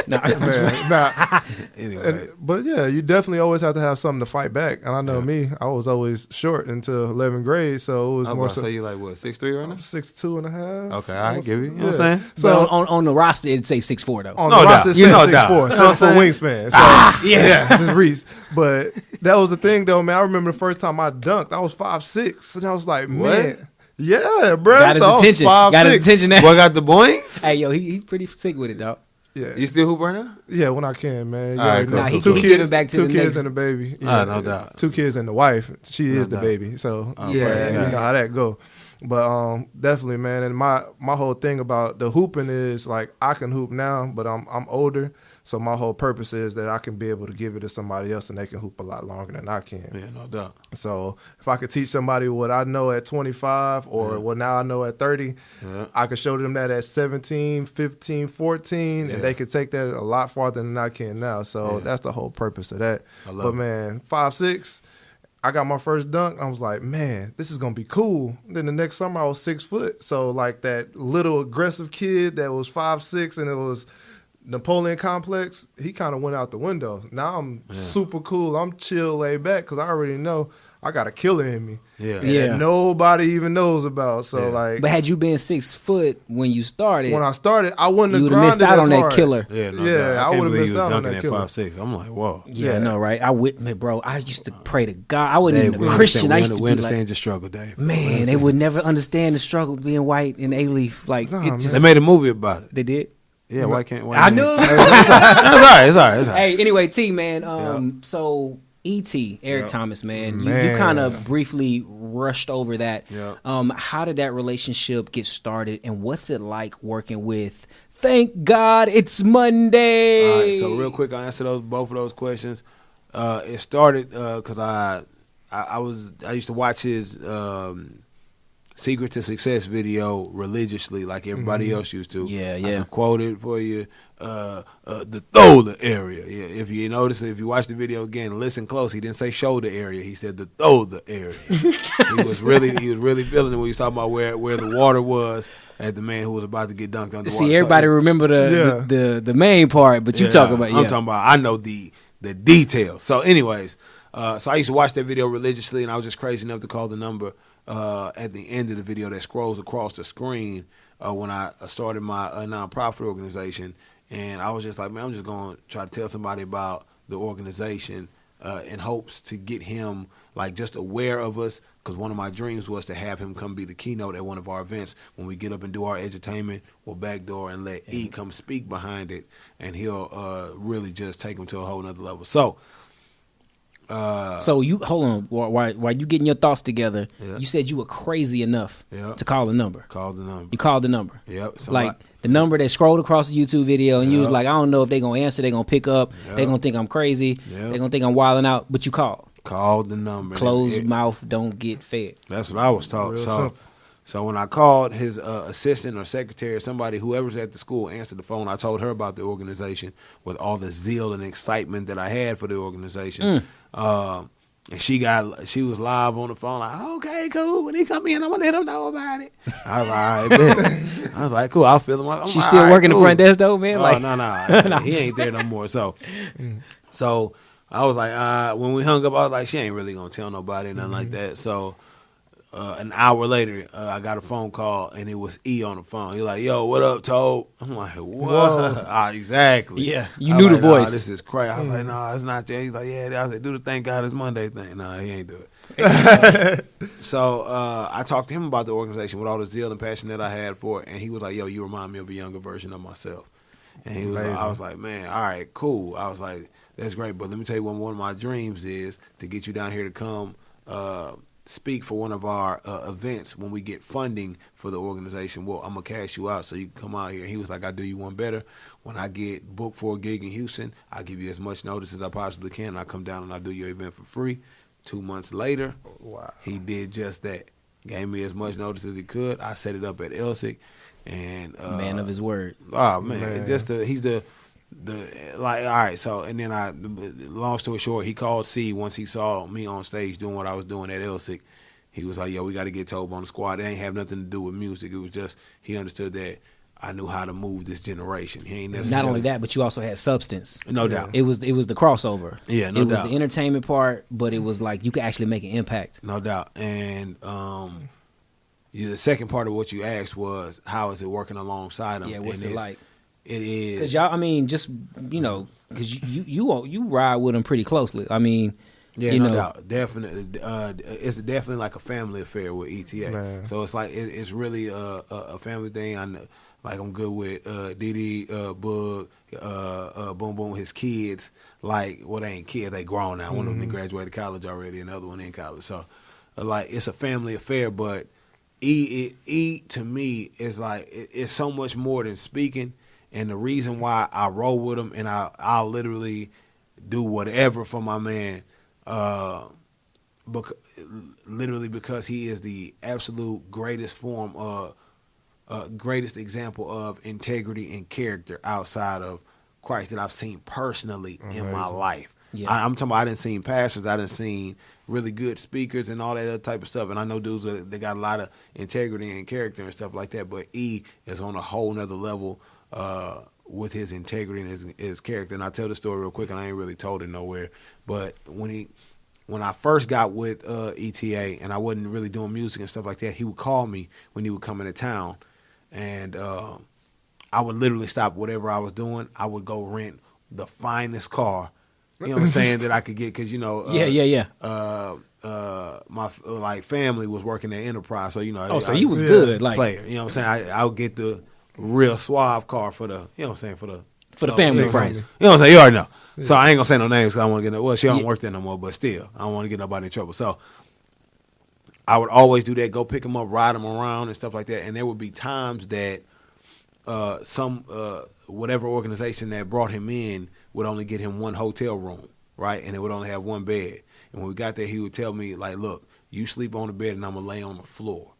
Speaker 4: Anyway.
Speaker 3: But yeah, you definitely always have to have something to fight back. And I know me, I was always short until 11th grade, so it was more so.
Speaker 4: So you like what, 6'3" right now?
Speaker 3: 6'2.5".
Speaker 4: Okay, I give you. You know what I'm saying?
Speaker 2: So on the roster, it'd say 6'4" though.
Speaker 3: On the roster, it says 6'4", so for wingspan. So yeah, just Reese. But that was the thing, though, man. I remember the first time I dunked, I was 5'6", and I was like, man. Yeah, bro.
Speaker 2: Got his attention. Got his attention now.
Speaker 4: Boy got the boings?
Speaker 2: Hey, yo, he pretty sick with it, dog.
Speaker 3: Yeah.
Speaker 4: You still hoop right now?
Speaker 3: Yeah, when I can, man.
Speaker 4: All right, cool.
Speaker 2: Nah,
Speaker 3: two kids,
Speaker 2: back to
Speaker 3: two
Speaker 2: the
Speaker 3: kids
Speaker 2: next.
Speaker 3: and a baby.
Speaker 4: Yeah, no doubt.
Speaker 3: 2 kids and the wife. She is the baby. So you know how that go. But definitely, man. And my whole thing about the hooping is like I can hoop now, but I'm older. So my whole purpose is that I can be able to give it to somebody else and they can hoop a lot longer than I can.
Speaker 4: Yeah, no doubt.
Speaker 3: So if I could teach somebody what I know at 25 or what now I know at 30, I could show them that at 17, 15, 14, and they could take that a lot farther than I can now. So that's the whole purpose of that. But man, 5'6", I got my first dunk. I was like, man, this is going to be cool. Then the next summer I was 6 foot. So like that little aggressive kid that was 5'6", and it was Napoleon complex, he kind of went out the window. Now I'm super cool. I'm chill, laid back, because I already know I got a killer in me.
Speaker 2: Yeah.
Speaker 3: Nobody even knows about. So like,
Speaker 2: but had you been 6 foot when you started,
Speaker 3: I wouldn't have
Speaker 2: missed out on that killer.
Speaker 4: Yeah, I would have missed out on that killer. 5'6". I'm like, whoa.
Speaker 2: Yeah, no, right? Bro, I used to pray to God. I wasn't even a Christian. I used to be
Speaker 4: understand your struggle, Dave.
Speaker 2: Man, they would never understand the struggle being white in Alief. Like,
Speaker 4: they made a movie about it.
Speaker 2: They did.
Speaker 4: Yeah, why can't?
Speaker 2: I knew.
Speaker 4: It's all right.
Speaker 2: Hey, anyway, T, man. So E.T., Eric Thomas, man. You kind of briefly rushed over that. How did that relationship get started, and what's it like working with? Thank God it's Monday.
Speaker 4: All right, so real quick, I'll answer both of those questions. It started because I used to watch his Secret to Success video religiously like everybody else used to.
Speaker 2: Yeah,
Speaker 4: I
Speaker 2: yeah.
Speaker 4: can quote it for you. The shoulder area. Yeah, if you notice, if you watch the video again, listen close. He didn't say shoulder area. He said the shoulder area. he was really feeling it when he was talking about where the water was at the man who was about to get dunked underwater.
Speaker 2: See, everybody remember the main part, but you talk about
Speaker 4: I'm talking about. I know the details. So, anyways, so I used to watch that video religiously, and I was just crazy enough to call the number at the end of the video that scrolls across the screen when I started my nonprofit organization. And I was just like, man, I'm just going to try to tell somebody about the organization in hopes to get him like just aware of us, because one of my dreams was to have him come be the keynote at one of our events. When we get up and do our edutainment, we'll backdoor and let E come speak behind it, and he'll really just take him to a whole nother level. So
Speaker 2: you hold on while you getting your thoughts together. You said you were crazy enough to call the number. You called the number.
Speaker 4: Yep.
Speaker 2: Like the number that scrolled across the YouTube video, and you was like, I don't know if they gonna answer, they gonna pick up, they gonna think I'm crazy, they gonna think I'm wilding out, but you called
Speaker 4: the number.
Speaker 2: Closed mouth don't get fed.
Speaker 4: That's what I was taught. So when I called his assistant or secretary or somebody, whoever's at the school, answered the phone, I told her about the organization with all the zeal and excitement that I had for the organization. And she was live on the phone like, okay, cool. When he come in, I'm going to let him know about it. I was like, all right, bet. I was like, cool. I'll feel him.
Speaker 2: She still working the front desk though, man?
Speaker 4: Oh, no. He ain't there no more. So I was like, when we hung up, I was like, she ain't really going to tell nobody, nothing like that. So an hour later, I got a phone call, and it was E on the phone. He's like, yo, what up, Tobe? I'm like, what? Exactly.
Speaker 2: Yeah, you knew the voice.
Speaker 4: This is crazy. I was like, no, it's not that. He's like, yeah. I was like, do the thank God it's Monday thing. No, he ain't do it. So I talked to him about the organization with all the zeal and passion that I had for it, and he was like, yo, you remind me of a younger version of myself. And he was like, I was like, man, all right, cool. I was like, that's great, but let me tell you what one of my dreams is, to get you down here to come speak for one of our events when we get funding for the organization. Well, I'm going to cash you out so you can come out here. And he was like, I'll do you one better. When I get booked for a gig in Houston, I'll give you as much notice as I possibly can. I'll come down and I'll do your event for free. 2 months later, he did just that. Gave me as much notice as he could. I set it up at Elsick. And
Speaker 2: man of his word.
Speaker 4: Oh, man. He's the like, all right, so, and then long story short, he called C once he saw me on stage doing what I was doing at Elsick. He was like, yo, we got to get Tobe on the squad. It ain't have nothing to do with music. It was just, he understood that I knew how to move this generation. He ain't necessarily.
Speaker 2: Not only that, but you also had substance.
Speaker 4: No doubt.
Speaker 2: It was the crossover.
Speaker 4: Yeah, no doubt.
Speaker 2: It was the entertainment part, but it was like you could actually make an impact.
Speaker 4: No doubt. And the second part of what you asked was, how is it working alongside him?
Speaker 2: Yeah, what's it like?
Speaker 4: It is,
Speaker 2: because y'all. I mean, just because you ride with them pretty closely. I mean,
Speaker 4: yeah, no doubt, definitely. It's definitely like a family affair with ETA.
Speaker 3: Man.
Speaker 4: So it's like it's really a family thing. I know, like I'm good with Didi, Bug, Boom Boom, his kids. Like, well, they ain't kids; they grown now. One of them graduated college already, and the other one in college. So, like, it's a family affair. But E to me is like it's so much more than speaking. And the reason why I roll with him and I'll literally do whatever for my man, literally because he is the absolute greatest greatest example of integrity and character outside of Christ that I've seen personally in my life. Yeah. I'm talking about, I done seen pastors, I done seen really good speakers and all that other type of stuff. And I know dudes, they got a lot of integrity and character and stuff like that. But E is on a whole nother level with his integrity and his character. And I'll tell the story real quick, and I ain't really told it nowhere. But when I first got with ETA and I wasn't really doing music and stuff like that, he would call me when he would come into town. And I would literally stop whatever I was doing. I would go rent the finest car, you know what I'm saying, that I could get, because, my family was working at Enterprise, so,
Speaker 2: so he was good, like
Speaker 4: player, you know what I'm saying. I would get the real suave car for the, you know what I'm saying, for the
Speaker 2: family price.
Speaker 4: You know what I'm saying? You already know. Yeah. So I ain't gonna say no names because I don't want to get she don't work there no more, but still, I don't want to get nobody in trouble. So I would always do that, go pick them up, ride them around and stuff like that. And there would be times that whatever organization that brought him in would only get him one hotel room, right? And it would only have one bed. And when we got there, he would tell me, like, look, you sleep on the bed and I'm going to lay on the floor.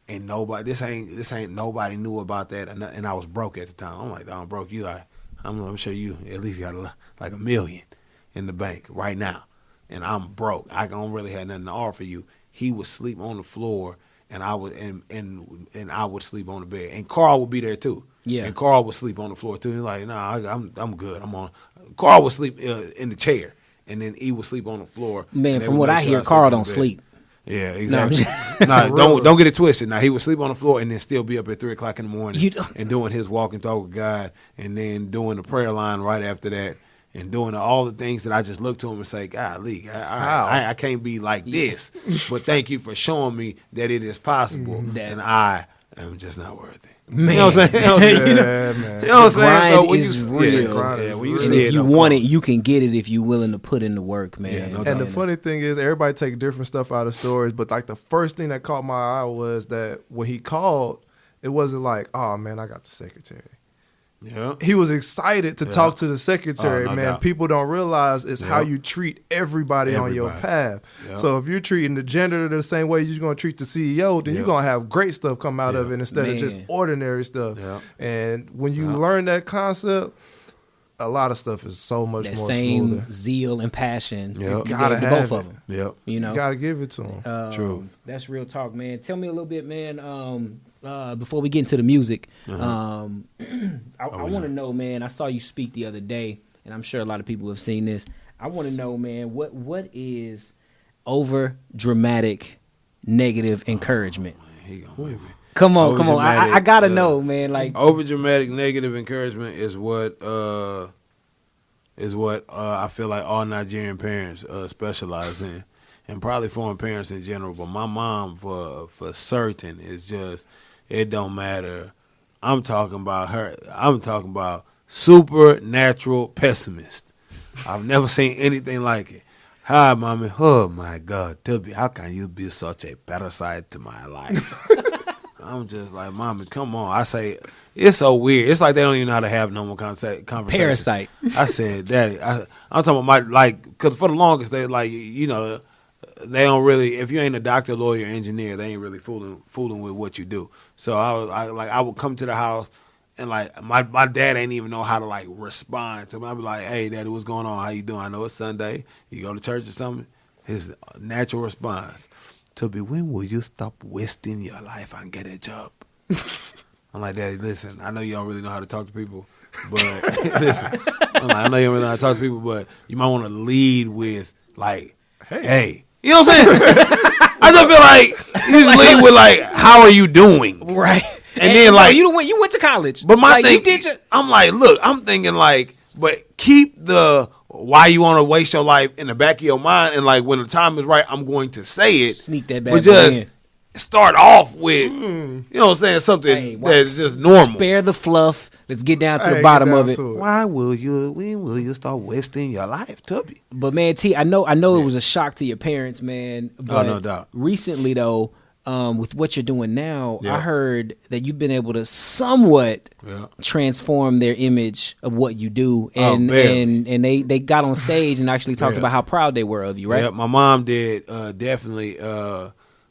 Speaker 4: and this ain't nobody knew about that, and I was broke at the time. I'm like, I'm broke. You like, I'm sure you at least got like $1 million in the bank right now, and I'm broke. I don't really have nothing to offer you. He would sleep on the floor, and I would and I would sleep on the bed, and Carl would be there too.
Speaker 2: Yeah,
Speaker 4: and Carl would sleep on the floor too. He's like, nah, I'm good. I'm on. Carl would sleep in the chair, and then he would sleep on the floor.
Speaker 2: Man, from what I hear, Carl don't sleep.
Speaker 4: Yeah, exactly. Don't get it twisted. Now he would sleep on the floor and then still be up at 3:00 in the morning and doing his walk and talk with God, and then doing the prayer line right after that, and doing all the things that I just look to him and say, "Golly, I can't be like this." But thank you for showing me that it is possible, and I am just not worthy.
Speaker 2: Man.
Speaker 4: You know what I'm saying?
Speaker 3: Man.
Speaker 4: You know what I'm saying?
Speaker 2: Grind
Speaker 4: So when
Speaker 2: is
Speaker 4: you,
Speaker 2: real.
Speaker 4: When you
Speaker 2: And
Speaker 4: see
Speaker 2: if
Speaker 4: it,
Speaker 2: you want it, you can get it if you're willing to put in the work, man.
Speaker 4: Yeah, no
Speaker 3: And
Speaker 4: doubt.
Speaker 3: the funny thing is, everybody take different stuff out of stories, but like the first thing that caught my eye was that when he called, it wasn't like, oh man, I got the secretary.
Speaker 4: Yeah.
Speaker 3: He was excited to talk to the secretary,
Speaker 4: no
Speaker 3: man.
Speaker 4: doubt.
Speaker 3: People don't realize it's how you treat everybody on your path.
Speaker 4: Yep.
Speaker 3: So if you're treating the janitor the same way you're going to treat the CEO, then you're going to have great stuff come out of it instead of just ordinary stuff.
Speaker 4: Yep.
Speaker 3: And when you learn that concept, a lot of stuff is so much
Speaker 2: that
Speaker 3: more
Speaker 2: same
Speaker 3: smoother.
Speaker 2: zeal and passion.
Speaker 4: Yep.
Speaker 2: You
Speaker 3: Gotta
Speaker 2: gave to
Speaker 3: have
Speaker 2: both
Speaker 3: it.
Speaker 2: of them.
Speaker 4: Yep.
Speaker 2: You know,
Speaker 3: You got to give it to them.
Speaker 4: Truth.
Speaker 2: That's real talk, man. Tell me a little bit, man. Before we get into the music, I want to know, man. I saw you speak the other day, and I'm sure a lot of people have seen this. I want to know, man, what is over dramatic negative encouragement?
Speaker 4: He gonna make me.
Speaker 2: Come on. I gotta
Speaker 4: Overdramatic,
Speaker 2: know, man. Like
Speaker 4: Over dramatic negative encouragement is what I feel like all Nigerian parents specialize in, and probably foreign parents in general. But my mom, for certain, is just, it don't matter. I'm talking about her. I'm talking about supernatural pessimist. I've never seen anything like it. Hi, mommy. Oh my God, Tobe, how can you be such a parasite to my life? I'm just like, mommy, come on. I say, it's so weird. It's like they don't even know how to have normal conversation.
Speaker 2: parasite.
Speaker 4: I said, Daddy, I'm talking about because for the longest, they they don't really, if you ain't a doctor, lawyer, engineer, they ain't really fooling with what you do. So I would come to the house and like my dad ain't even know how to like respond to me. I'd be like, hey, Daddy, what's going on? How you doing? I know it's Sunday. You go to church or something? His natural response, Tobe, when will you stop wasting your life and get a job? I'm like, Daddy, listen, I know you don't really know how to talk to people, but listen, I know you don't really know how to talk to people, but you might want to lead with like, hey. You know what I'm saying? I just feel like you just lead with like, how are you doing?
Speaker 2: right,
Speaker 4: And then like
Speaker 2: you went to college,
Speaker 4: but my
Speaker 2: like,
Speaker 4: thing, I'm like, look, I'm thinking like, but keep the why you want to waste your life in the back of your mind, and like when the time is right, I'm going to say it.
Speaker 2: Sneak that back.
Speaker 4: But just start off with, you know what I'm saying, something that's just normal.
Speaker 2: Spare the fluff. Let's get down to the bottom of it.
Speaker 4: When will you start wasting your life, Tobe?
Speaker 2: But man, T, I know it was a shock to your parents, man. But
Speaker 4: no doubt.
Speaker 2: Recently though, with what you're doing now, I heard that you've been able to somewhat transform their image of what you do, and they got on stage and actually talked about how proud they were of you, right?
Speaker 4: Yeah, my mom did definitely.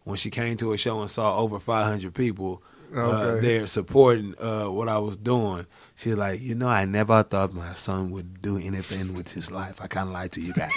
Speaker 4: When she came to a show and saw over 500 people there supporting what I was doing, she was like, I never thought my son would do anything with his life. I can't lie to you guys.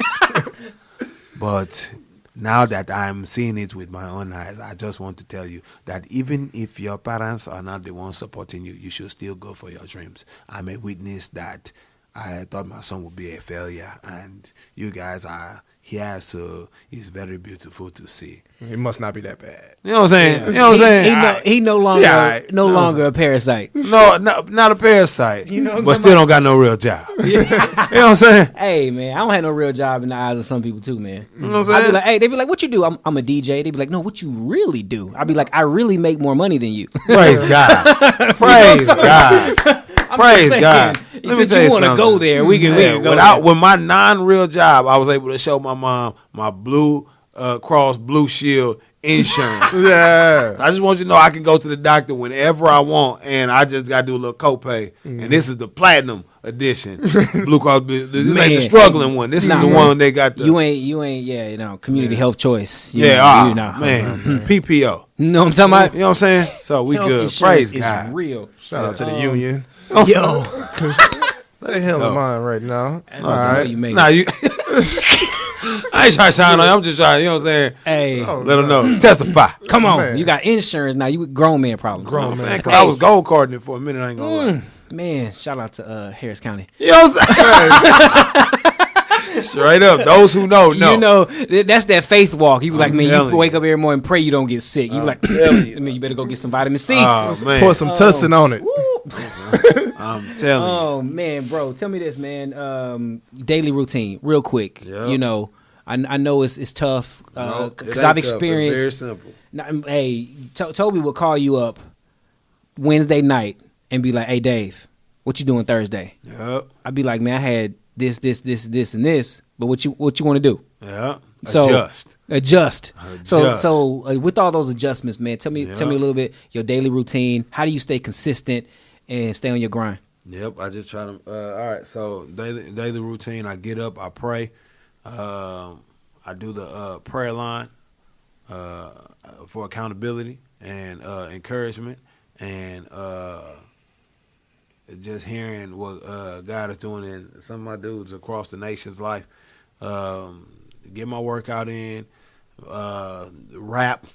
Speaker 4: But now that I'm seeing it with my own eyes, I just want to tell you that even if your parents are not the ones supporting you, you should still go for your dreams. I'm a witness that I thought my son would be a failure, and you guys are here, so it's very beautiful to see.
Speaker 3: It must not be that bad.
Speaker 4: You know what I'm saying? You know what I'm saying?
Speaker 2: He no longer a parasite.
Speaker 4: No, not a parasite. But still don't got no real job. You know what I'm saying?
Speaker 2: Hey man, I don't have no real job in the eyes of some people too, man.
Speaker 4: You know what I'm saying?
Speaker 2: I'd be like, hey, they be like, what you do? I'm a DJ. They be like, no, what you really do? I'd be like, I really make more money than you.
Speaker 4: Praise God. Praise God. Praise God.
Speaker 2: Since you want to go there, we can go there.
Speaker 4: With my non-real job, I was able to show my mom my Blue Cross Blue Shield insurance.
Speaker 3: Yeah.
Speaker 4: I just want you to know I can go to the doctor whenever I want, and I just got to do a little copay. And this is the platinum edition. Blue Cross. This ain't the struggling one. This is the one they got.
Speaker 2: You ain't. Community health choice.
Speaker 4: Man. PPO.
Speaker 2: You know what I'm talking about?
Speaker 4: You know what I'm saying? So we
Speaker 2: Health
Speaker 4: good.
Speaker 2: insurance
Speaker 4: Praise God.
Speaker 2: is real.
Speaker 3: Shout out to the union.
Speaker 2: Yo,
Speaker 3: They handling mine right now.
Speaker 2: that's
Speaker 3: All
Speaker 2: what I know
Speaker 3: right.
Speaker 2: you make.
Speaker 4: Nah, you. I ain't trying to shine on you. I'm just trying. You know what I'm saying?
Speaker 2: Hey,
Speaker 4: Let them know. Testify.
Speaker 2: come on,
Speaker 3: man.
Speaker 2: you got insurance now. You with grown man problems.
Speaker 3: Grown
Speaker 4: You know what I'm
Speaker 3: man.
Speaker 4: saying? 'Cause I was gold carding it for a minute. I ain't gonna lie.
Speaker 2: Man, shout out to Harris County.
Speaker 4: You know what I'm saying? Straight up. Those who know.
Speaker 2: You know, that's that faith walk. You be like, man,
Speaker 4: telling
Speaker 2: you wake
Speaker 4: you.
Speaker 2: up every morning, pray you don't get sick. You be like,
Speaker 4: telling you.
Speaker 2: man, you better go get some vitamin C.
Speaker 4: Oh, man.
Speaker 3: Pour some tussin on it.
Speaker 4: I'm telling you.
Speaker 2: Oh man, bro, tell me this, man. Daily routine, real quick.
Speaker 4: Yep.
Speaker 2: You know, I know it's tough
Speaker 4: No, it
Speaker 2: because
Speaker 4: ain't
Speaker 2: I've
Speaker 4: tough. It's
Speaker 2: experienced.
Speaker 4: very simple.
Speaker 2: Hey, Toby will call you up Wednesday night and be like, "Hey, Dave, what you doing Thursday?"
Speaker 4: Yep.
Speaker 2: I'd be like, "Man, I had this, and this, but what you want to do?"
Speaker 4: Yep.
Speaker 2: So
Speaker 4: Adjust.
Speaker 2: So with all those adjustments, man, tell me a little bit your daily routine. How do you stay consistent and stay on your grind?
Speaker 4: Yep, I just try to. All right, so daily routine. I get up, I pray. I do the prayer line for accountability and encouragement, and just hearing what God is doing in some of my dudes across the nation's life. Get my workout in, rap.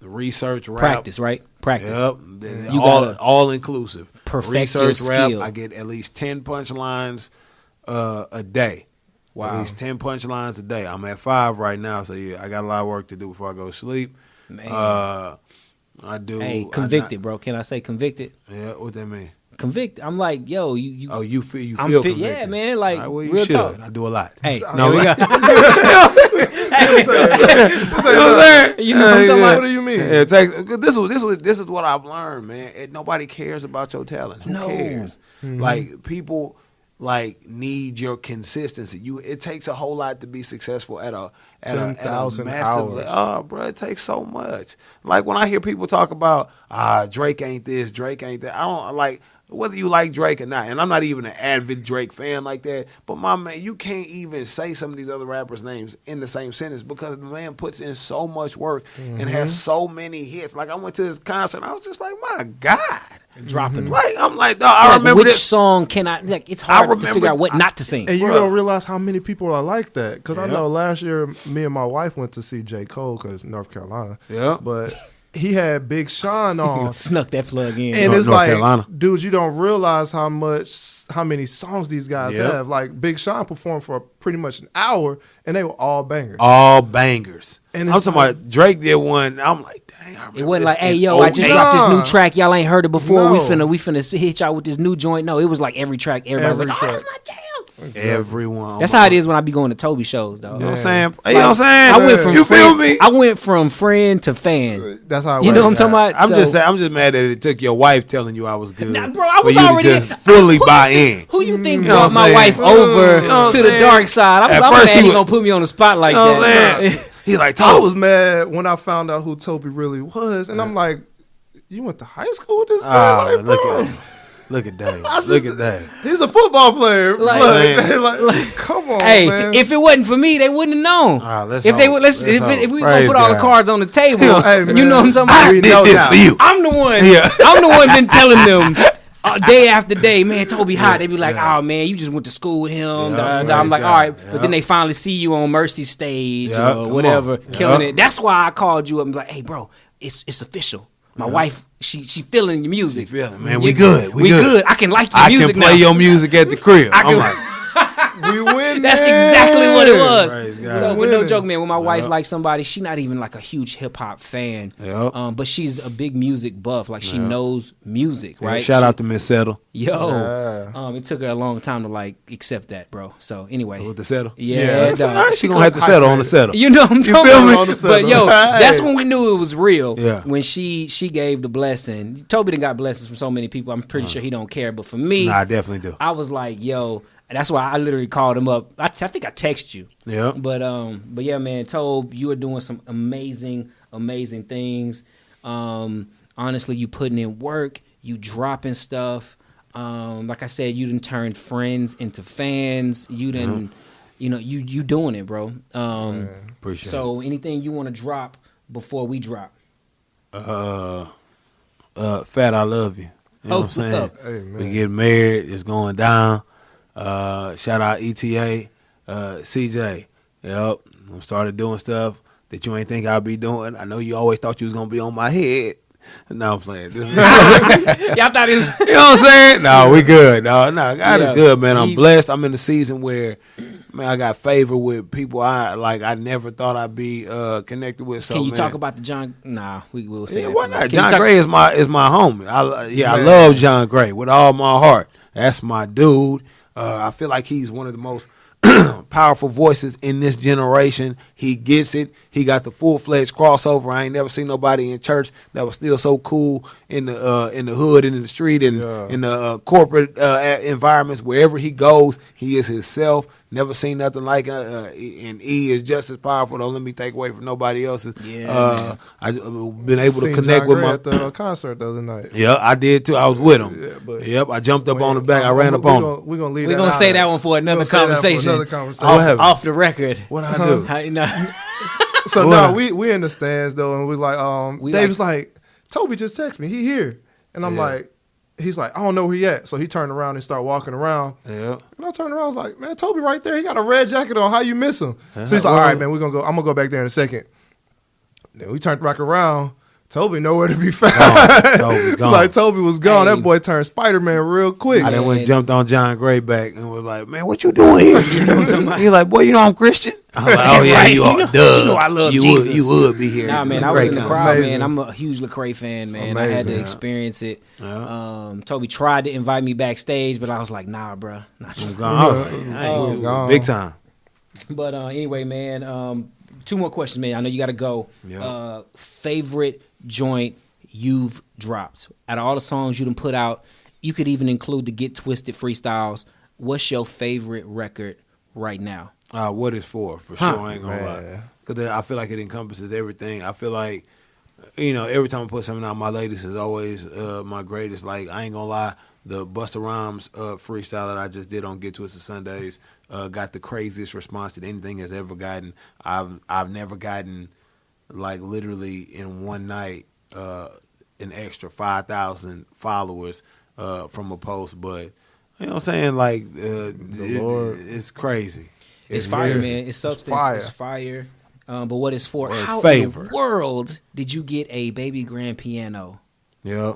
Speaker 4: Research rap.
Speaker 2: Practice, right? Practice.
Speaker 4: Yep.
Speaker 2: You
Speaker 4: all inclusive.
Speaker 2: perfect your
Speaker 4: Research rap.
Speaker 2: skill.
Speaker 4: I get at least 10 punchlines a day.
Speaker 2: Wow.
Speaker 4: At least 10 punchlines a day. I'm at 5 right now, so yeah, I got a lot of work to do before I go to sleep.
Speaker 2: Man.
Speaker 4: I do.
Speaker 2: Hey, convicted, bro. Can I say convicted?
Speaker 4: Yeah, what that mean?
Speaker 2: Convicted. I'm like, yo, you.
Speaker 4: Oh, you feel
Speaker 2: I'm
Speaker 4: convicted.
Speaker 2: Yeah, man. Like,
Speaker 4: All right, well, you
Speaker 2: real
Speaker 4: should.
Speaker 2: talk.
Speaker 4: I do a lot.
Speaker 2: Hey,
Speaker 4: No,
Speaker 2: we got.
Speaker 3: Say that.
Speaker 2: You know what I'm talking about?
Speaker 3: What do you mean?
Speaker 4: Yeah, it takes, this is what I've learned, man. Nobody cares about your talent. Who
Speaker 2: No.
Speaker 4: cares?
Speaker 3: Mm-hmm.
Speaker 4: Like people need your consistency. It takes a whole lot to be successful at a
Speaker 3: 10,000
Speaker 4: massive.
Speaker 3: hours.
Speaker 4: Oh, bro, it takes so much. Like when I hear people talk about Drake ain't this, Drake ain't that. I don't like whether you like Drake or not. And I'm not even an avid Drake fan like that. But my man, you can't even say some of these other rappers' names in the same sentence because the man puts in so much work and has so many hits. Like I went to his concert, and I was just like, my God.
Speaker 2: Dropping.
Speaker 4: Like I'm like, dog, I remember
Speaker 2: which
Speaker 4: this.
Speaker 2: song can I like? It's hard to
Speaker 4: remember-
Speaker 2: figure out what not to sing.
Speaker 3: And you
Speaker 4: Bruh.
Speaker 3: don't realize how many people are like that. Because I
Speaker 4: Yeah.
Speaker 3: know last year, me and my wife went to see J. Cole because North Carolina.
Speaker 4: Yeah.
Speaker 3: But he had Big Sean on.
Speaker 2: Snuck that plug in.
Speaker 3: And it's
Speaker 4: North
Speaker 3: like,
Speaker 4: Carolina.
Speaker 3: dude, you don't realize how many songs these guys
Speaker 4: Yep.
Speaker 3: have. Like Big Sean performed for pretty much an hour, and they were all bangers.
Speaker 4: All bangers.
Speaker 3: And
Speaker 4: I'm
Speaker 3: it's
Speaker 4: talking
Speaker 3: like-
Speaker 4: about Drake did one. I'm like, dang, I remember
Speaker 2: It wasn't
Speaker 4: this
Speaker 2: like, hey,
Speaker 4: in
Speaker 2: yo, I just
Speaker 4: 08.
Speaker 2: dropped this new
Speaker 3: Nah.
Speaker 2: track. Y'all ain't heard it before. We
Speaker 3: No.
Speaker 2: finna hit y'all with this new joint. No, it was like every track. Everybody's
Speaker 3: Every
Speaker 2: like,
Speaker 3: track.
Speaker 2: oh, that's my jam.
Speaker 4: Everyone.
Speaker 2: That's how it is when I be going to Toby shows, dog.
Speaker 4: You know what I'm
Speaker 3: Yeah.
Speaker 4: saying? You know what I'm saying?
Speaker 2: I went from
Speaker 4: you feel
Speaker 2: friend,
Speaker 4: me?
Speaker 2: I went from friend to fan.
Speaker 3: That's how it
Speaker 2: You know what I'm
Speaker 3: works.
Speaker 2: talking about?
Speaker 4: I'm
Speaker 2: So-
Speaker 4: just saying. I'm just mad that it took your wife telling you I was good.
Speaker 2: Nah, bro, I
Speaker 4: for
Speaker 2: was
Speaker 4: you to
Speaker 2: already
Speaker 4: just fully buy in.
Speaker 2: Who you think
Speaker 4: You know
Speaker 2: brought
Speaker 4: what
Speaker 2: my
Speaker 4: I'm
Speaker 2: wife
Speaker 4: saying?
Speaker 2: over
Speaker 4: You know what
Speaker 2: to
Speaker 4: I'm
Speaker 2: the
Speaker 4: saying?
Speaker 2: dark side?
Speaker 4: At
Speaker 2: I'm
Speaker 4: first
Speaker 2: mad
Speaker 4: he
Speaker 2: he
Speaker 4: was-
Speaker 2: gonna put me on the spot like
Speaker 4: You know what
Speaker 2: that.
Speaker 4: I'm saying? He's like,
Speaker 3: I
Speaker 4: Tobe.
Speaker 3: was mad when I found out who Toby really was, and I'm like, "You went to high school with this man?
Speaker 4: Oh,
Speaker 3: Like, bro,
Speaker 4: look at Dave.
Speaker 3: I just-
Speaker 4: Look at Dave.
Speaker 3: he's a football player.
Speaker 2: Like-
Speaker 3: Like, come on,
Speaker 2: Hey,
Speaker 3: man.
Speaker 2: if it wasn't for me, they wouldn't have known.
Speaker 4: Let's
Speaker 2: If they
Speaker 4: hope.
Speaker 2: would,
Speaker 4: Let's
Speaker 2: if
Speaker 4: hope.
Speaker 2: we gonna
Speaker 4: Praise
Speaker 2: put all the
Speaker 4: God.
Speaker 2: cards on the table,
Speaker 3: Hey,
Speaker 2: you
Speaker 3: man.
Speaker 2: know what I'm talking
Speaker 4: I
Speaker 2: about?
Speaker 3: We
Speaker 4: did
Speaker 3: know
Speaker 4: this
Speaker 3: now.
Speaker 4: for you.
Speaker 2: I'm the one.
Speaker 4: Yeah.
Speaker 2: I'm the one been telling them day after day, man, Toby hot. They be like, oh man, you just went to school with him.
Speaker 4: Yeah,
Speaker 2: Da, da.
Speaker 4: praise
Speaker 2: I'm like,
Speaker 4: God.
Speaker 2: all right,
Speaker 4: Yeah.
Speaker 2: but then they finally see you on Mercy stage
Speaker 4: Yeah,
Speaker 2: or
Speaker 4: come
Speaker 2: whatever,
Speaker 4: on.
Speaker 2: killing
Speaker 4: Yeah.
Speaker 2: it. That's why I called you up and be like, hey, bro, it's official. My wife, she feeling your music.
Speaker 4: She feeling, man. We good.
Speaker 2: We good. I can like your
Speaker 4: I
Speaker 2: music
Speaker 4: can play
Speaker 2: now.
Speaker 4: your music at the crib.
Speaker 2: I can-
Speaker 4: I'm like,
Speaker 3: We win.
Speaker 2: That's exactly what it was.
Speaker 4: Praise God.
Speaker 2: So, but no
Speaker 3: Winning.
Speaker 2: joke, man. When my wife likes somebody, she not even like a huge hip hop fan,
Speaker 4: Yep.
Speaker 2: but she's a big music buff. Like she knows music, right?
Speaker 4: shout
Speaker 2: She-
Speaker 4: out to Miss Settle.
Speaker 2: Yo,
Speaker 3: Yeah.
Speaker 2: it took her a long time to like accept that, bro. So anyway,
Speaker 4: With the settle.
Speaker 2: yeah,
Speaker 3: Yeah.
Speaker 2: dog.
Speaker 4: She gonna have to settle on the settle.
Speaker 2: You know what I'm talking
Speaker 4: feel
Speaker 2: about?
Speaker 4: me?
Speaker 3: On the
Speaker 2: But yo,
Speaker 3: settle.
Speaker 2: that's
Speaker 3: Hey.
Speaker 2: when we knew it was real.
Speaker 4: Yeah.
Speaker 2: When she gave the blessing. Toby done got blessings from so many people. I'm pretty sure he don't care, but for me,
Speaker 4: Nah, I definitely do.
Speaker 2: I was like, yo. That's why I literally called him up. I think I text you.
Speaker 4: Yeah.
Speaker 2: But yeah, man, Tobe, you are doing some amazing things. Honestly, you putting in work, you dropping stuff. Like I said, you done turned friends into fans. You done, you know, you doing it, bro.
Speaker 4: Appreciate it.
Speaker 2: So anything you want to drop before we drop?
Speaker 4: Fat, I love you. You know what I'm saying?
Speaker 3: Hey, man.
Speaker 4: We get married. It's going down. Shout out ETA, CJ. Yep. I started doing stuff that you ain't think I'd be doing. I know you always thought you was going to be on my head. No, I'm playing. Y'all
Speaker 2: thought it was...
Speaker 4: You know what I'm saying? No, we good. No, God is good, man. I'm blessed. I'm in a season where, man, I got favor with people I never thought I'd be connected with. So,
Speaker 2: can you talk about the John? Nah, we will say that.
Speaker 4: Why not? John Gray is my homie. I love John Gray with all my heart. That's my dude. I feel like he's one of the most powerful voices in this generation. He gets it. He got the full-fledged crossover. I ain't never seen nobody in church that was still so cool in the hood and in the street and in the corporate environments. Wherever he goes, he is himself. Never seen nothing like it. And E is just as powerful. Don't let me take away from nobody else's. I've been able to connect with my
Speaker 3: at the concert the other night.
Speaker 4: Yeah, I did too. I was with him. I jumped up on the back. I ran up on him.
Speaker 3: We're gonna leave.
Speaker 2: We're gonna say that one for another conversation. Off the record.
Speaker 4: What I do?
Speaker 3: So no, we in the stands though, and we like Dave's like Tobe just texted me. He here, and I'm like. He's like, I don't know where he at. So he turned around and started walking around. Yeah. And I turned around, I was like, man, Tobe right there. He got a red jacket on. How you miss him? So he's like, all right, man, I'm going to go back there in a second. Then we turned back around. Tobe nowhere to be found. Gone. Like Tobe was gone. That boy turned Spider-Man real quick.
Speaker 4: I then went and jumped on John Gray back and was like, man, what you doing here? You know what I'm talking about? He's like, boy, you know I'm Christian? I was like, oh, yeah, you are.
Speaker 2: You know I love Jesus.
Speaker 4: You would be here.
Speaker 2: Nah, man, I was in the crowd, man. I'm a huge Lecrae fan, man. Amazing, I had to experience it. Tobe tried to invite me backstage, but I was like, nah, bro.
Speaker 4: I'm gone. I was like, I ain't too big time.
Speaker 2: But anyway, man, 2 more questions, man. I know you got to go. Yeah. Favorite joint you've dropped out of all the songs you done put out? You could even include the Get Twisted freestyles. What's your favorite record right now?
Speaker 4: What is for sure. I ain't gonna lie, because I feel like it encompasses everything. I feel like, you know, every time I put something out, my latest is always my greatest. Like, I ain't gonna lie, the Busta Rhymes freestyle that I just did on Get Twisted Sundays got the craziest response that anything has ever gotten. I've never gotten, like, literally in one night an extra 5,000 followers from a post, but you know what I'm saying, like it's crazy.
Speaker 2: It's fire, man. It's substance. It's fire. But what it's for? How in the world did you get a baby grand piano?
Speaker 4: Yeah.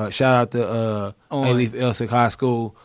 Speaker 4: Shout out to Alief Texas High School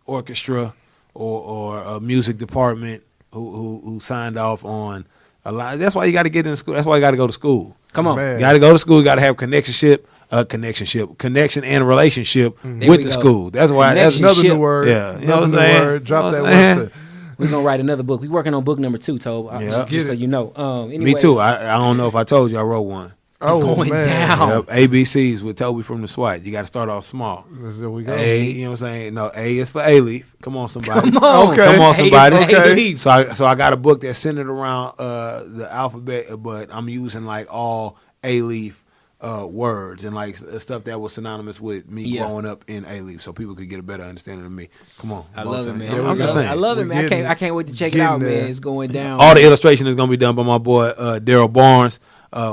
Speaker 4: orchestra or music department who signed off on a lot. That's why you got to get in school. That's why you got to go to school.
Speaker 2: Come on,
Speaker 4: man. You got to go to school. You got to have connection and relationship with the school. That's why. That's
Speaker 3: another new word.
Speaker 4: Yeah, you know what I'm saying.
Speaker 3: Drop that word.
Speaker 2: We're gonna write another book. We're working on book number 2, Tobe. Just so you know. Anyway.
Speaker 4: Me too. I don't know if I told you I wrote one.
Speaker 2: It's going down.
Speaker 4: Yep. ABCs with Tobe from the SWAT. You got to start off small.
Speaker 3: There we go.
Speaker 4: A, you know what I'm saying? No, A is for Alief. Come on, somebody.
Speaker 2: Come on,
Speaker 4: Come on, somebody.
Speaker 2: Okay.
Speaker 4: So I got a book that's centered around the alphabet, but I'm using like all Alief words and like stuff that was synonymous with me growing up in Alief, so people could get a better understanding of me. Come on,
Speaker 2: I love it, man.
Speaker 4: I'm just saying.
Speaker 2: I love it, man. I can't wait to check it out, man. It's going down.
Speaker 4: All the illustration is gonna be done by my boy Daryl Barnes,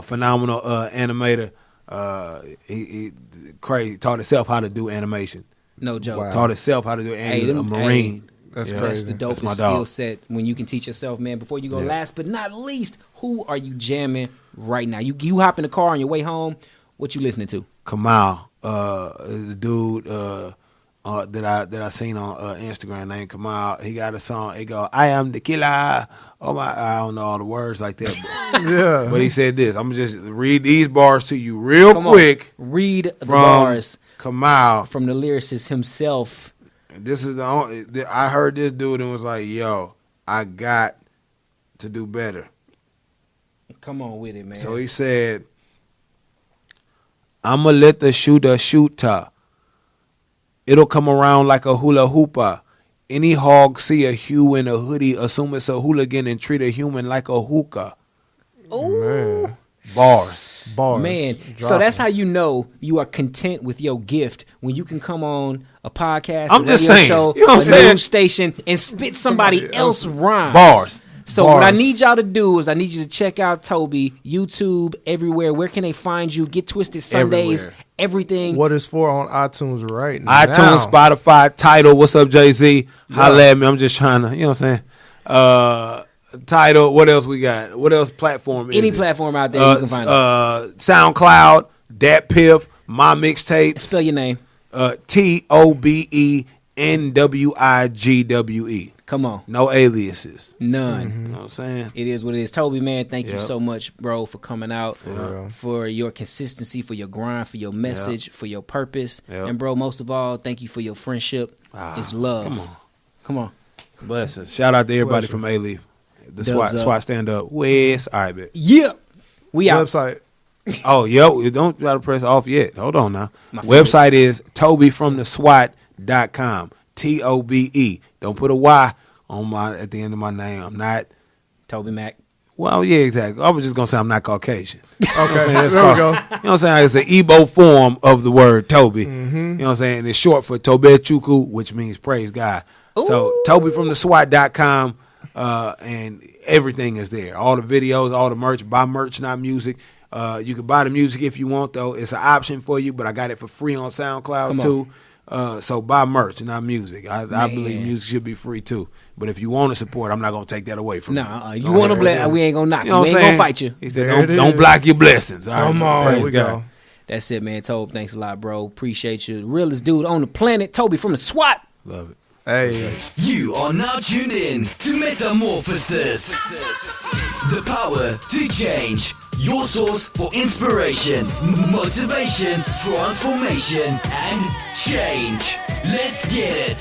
Speaker 4: phenomenal animator. He crazy. Taught himself how to do animation.
Speaker 2: No joke.
Speaker 4: Wow. Taught himself how to do a Marine.
Speaker 3: That's crazy.
Speaker 2: That's the dopest skill set when you can teach yourself, man. Before you go, last but not least, who are you jamming right now? You hop in the car on your way home. What you listening to?
Speaker 4: Kamal, this dude that I seen on Instagram named Kamal. He got a song. He go, "I am the killer." Oh my! I don't know all the words like that. But, but he said this. I'm gonna just read these bars to you real quick.
Speaker 2: Read the bars.
Speaker 4: Kamal
Speaker 2: from the lyricist himself.
Speaker 4: This is the only. I heard this dude and was like, "Yo, I got to do better."
Speaker 2: Come on with it, man.
Speaker 4: So he said, "I'ma let the shooter shoot her. It'll come around like a hula hooper. Any hog see a hue in a hoodie, assume it's a hooligan, and treat a human like a hookah."
Speaker 2: Oh,
Speaker 3: man.
Speaker 4: Bars.
Speaker 2: Man, so that's how you know you are content with your gift when you can come on a podcast,
Speaker 4: I'm
Speaker 2: a
Speaker 4: just
Speaker 2: radio
Speaker 4: saying,
Speaker 2: show,
Speaker 4: you know what I'm
Speaker 2: a
Speaker 4: saying?
Speaker 2: news station, and spit somebody else rhymes.
Speaker 4: Bars.
Speaker 2: So what I need y'all to do is I need you to check out Tobe, YouTube, everywhere. Where can they find you? Get Twisted Sundays, everything.
Speaker 3: What is for on iTunes right now?
Speaker 4: iTunes, Spotify, Tidal. What's up, Jay-Z? Holla at me. I'm just trying to, you know what I'm saying? Tidal. What else we got? What else platform is
Speaker 2: Any
Speaker 4: it?
Speaker 2: platform out there you can find it.
Speaker 4: SoundCloud, Dat Piff, My Mixtapes.
Speaker 2: Spell your name.
Speaker 4: TobeNwigwe.
Speaker 2: Come on.
Speaker 4: No aliases.
Speaker 2: None.
Speaker 4: You know what I'm saying?
Speaker 2: It is what it is. Tobe, man, thank you so much, bro, for coming out, for your consistency, for your grind, for your message, for your purpose. And, bro, most of all, thank you for your friendship. It's love. Come on.
Speaker 4: Blessings. Shout out to everybody from Alief. The SWAT stand up. West. All right, bet.
Speaker 2: Yeah. We out.
Speaker 3: Website.
Speaker 4: Oh, yo, don't try to press off yet. Hold on now. Website is TobeFromTheSWAT.com. TOBE. Don't put a Y at the end of my name. I'm not
Speaker 2: Tobe Mac.
Speaker 4: Well, yeah, exactly. I was just gonna say I'm not Caucasian.
Speaker 3: Okay,
Speaker 4: there we
Speaker 3: go.
Speaker 4: You know what I'm saying? It's the Igbo form of the word Tobe. You know what I'm saying? It's short for Tobe Chukwu, which means praise God.
Speaker 2: Ooh.
Speaker 4: So TobeFromTheSWAT.com, and everything is there. All the videos, all the merch. Buy merch, not music. You can buy the music if you want, though. It's an option for you, but I got it for free on SoundCloud too. So buy merch, not music. I believe music should be free too. But if you want to support, I'm not gonna take that away from you.
Speaker 2: You want to bless? We ain't gonna knock you. We ain't gonna fight you.
Speaker 4: He said, don't block your blessings.
Speaker 3: Come on, there we go.
Speaker 2: That's it, man. Tobe, thanks a lot, bro. Appreciate you. The realest dude on the planet, Tobe from the SWAT.
Speaker 4: Love it.
Speaker 3: Hey.
Speaker 1: You are now tuned in to Metamorphosis. The power to change. Your source for inspiration, motivation, transformation, and change. Let's get it.